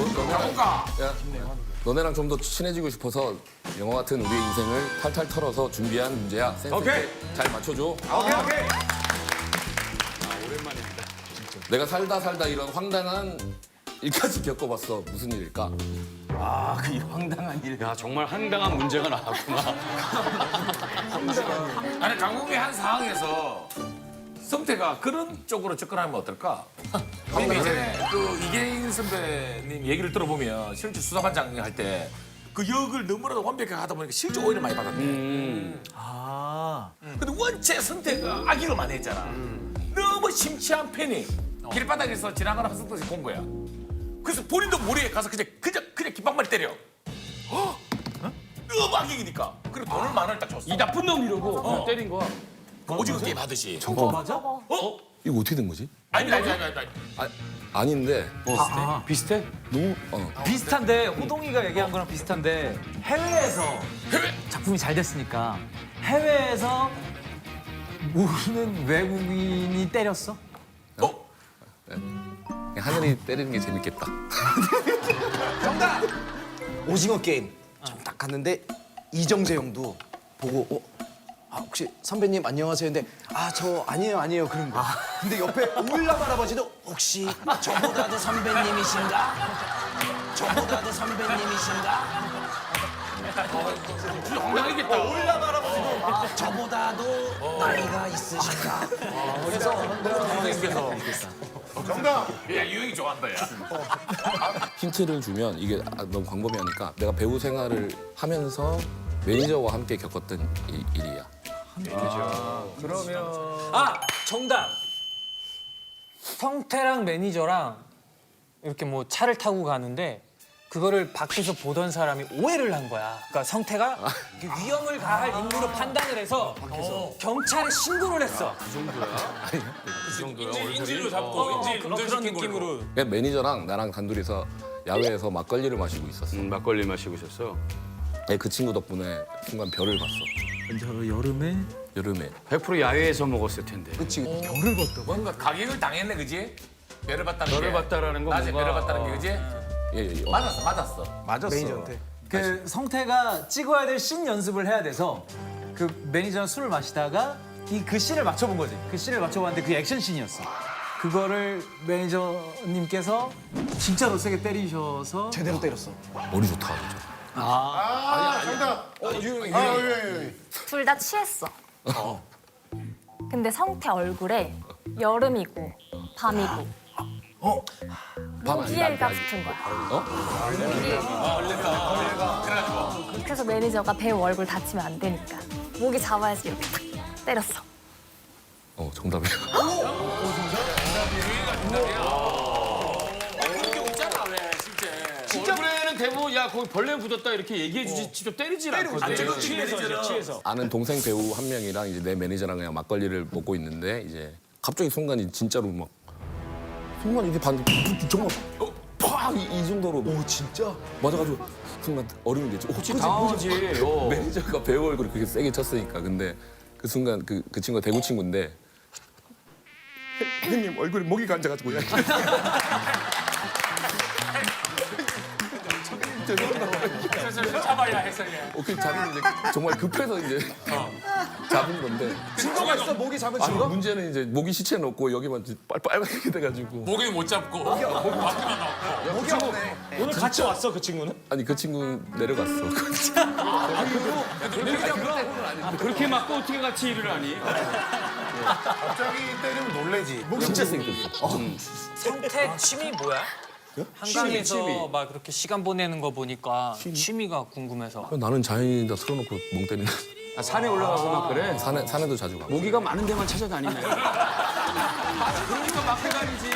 가볼까? 야, 너네랑 좀 더 친해지고 싶어서 영화 같은 우리의 인생을 탈탈 털어서 준비한 문제야. 센스 오케이. 있게 잘 맞춰줘. 오케이. 오랜만입니다. 내가 살다 이런 황당한 일까지 겪어봤어. 무슨 일일까? 아, 그 황당한 일. 야, 정말 황당한 문제가 나왔구나. 아니 강국의 한 상황에서 성태가 그런 쪽으로 접근하면 어떨까? 왜냐면 이전에 그 이계인 선배님 얘기를 들어보면 실제 수사반장 할 때 그 역을 너무나도 완벽하게 하다 보니까 실제 오해를 많이 받았대. 근데 원체 선태가 악의를 많이 했잖아. 너무 심취한 팬이 길바닥에서 지나가는 한성태를 본 거야. 그래서 본인도 모르게 가서 그냥 깃방망이 때려. 너무 악의니까. 그리고 돈을 10,000원을 딱 줬어. 이 나쁜 놈 이러고 그냥 때린 거야. 그 오징어 게임 하듯이. 맞아? 이거 어떻게 된 거지? 아니다. 아닌데 비슷해? 너무 비슷한데 호동이가 얘기한 거랑 비슷한데 해외에서 해외? 작품이 잘 됐으니까 해외에서 모르는 외국인이 때렸어? 그냥 하늘이 때리는 게 재밌겠다. 오징어 게임 좀 딱 갔는데 이정재 형도 보고 혹시 선배님 안녕하세요 했는데 저 아니에요 그런 거. 근데 옆에 올라 할아버지도 혹시 저보다도 선배님이신가? 저보다도 선배님이신가? 황당하겠다. 올라 할아버지도 저보다도 나이가 있으신가? 야, 유영이 좋아한다, 야. 힌트를 주면 이게 너무 광범위하니까 내가 배우 생활을 하면서 매니저와 함께 겪었던 일이야. 아, 정답. 성태랑 매니저랑 이렇게 뭐 차를 타고 가는데 그거를 밖에서 보던 사람이 오해를 한 거야. 그러니까 성태가 위험을 가할 인물로 판단을 해서 경찰에 신고를 했어. 인질로 잡고 인질 그런 느낌으로. 그냥 매니저랑 나랑 단둘이서 야외에서 막걸리를 마시고 있었어. 막걸리 마시고 있었어. 그 친구 덕분에 순간 별을 봤어. 여름에? 여름에. 100% 야외에서 먹었을 텐데. 뭔가 가격을 당했네, 그지? 별을 봤다는 게. 별을 봤다라는 건 낮에 뭔가, 별을 봤다는 게, 그지? 예. 맞았어. 매니저한테. 그 성태가 찍어야 될 씬 연습을 해야 돼서 그 매니저랑 술을 마시다가 그 씬을 맞춰본 거지. 그 씬을 맞춰봤는데 그 액션 씬이었어. 그거를 매니저님께서 진짜로 세게 때리셔서 제대로 때렸어. 머리 좋다. 진짜. 둘 다 취했어. 근데 성태 얼굴에 여름이고 밤이고 모기엘 같은 거야. 그래서 매니저가 배우 얼굴 다치면 안 되니까 모기 잡아야지 이렇게 탁 때렸어. 정답이야. 그런 게 없잖아, 왜, 실제. 얼굴에는 대부분 야 거기 벌레 묻었다 이렇게 얘기해 주지 직접 때리질 않거든. 취해서. 아는 동생 배우 한 명이랑 이제 내 매니저랑 그냥 막걸리를 먹고 있는데 이제 갑자기 순간 진짜로 막 순간 이게 봤는데 정말 팍이 정도로. 오 진짜? 맞아가지고 순간 얼음이 됐지. 혹시 당황하지. 매니저가 배우 얼굴을 그렇게 세게 쳤으니까. 근데 그 순간 그 친구가 대구 친구인데 형님 얼굴에 모기가 앉아가지고 잡아야 해서. 그 자기는 이제 정말 급해서 이제 잡은 건데. 증거가 있어 모기 잡은 아니 증거? 문제는 이제 모기 시체 넣고 여기만 빨갛게 돼가지고. 모기 못 잡고. 모기만 나왔고. 모기 없네. 오늘 같이 왔어 그 친구는? 아니 그 친구 내려갔어. 그렇게 맞고 어떻게 같이 일을 하니? 갑자기 때리면 놀래지. 진짜 세게 때렸어. 성태 취미 뭐야? 한강에서 막 그렇게 시간 보내는 거 보니까 취미가 궁금해서. 나는 자연인이다 틀어놓고 멍 때리는. 산에 올라가고 막 그래. 산에도 자주 가고. 모기가 많은 데만 찾아다니네. 그러니까 막회관이지.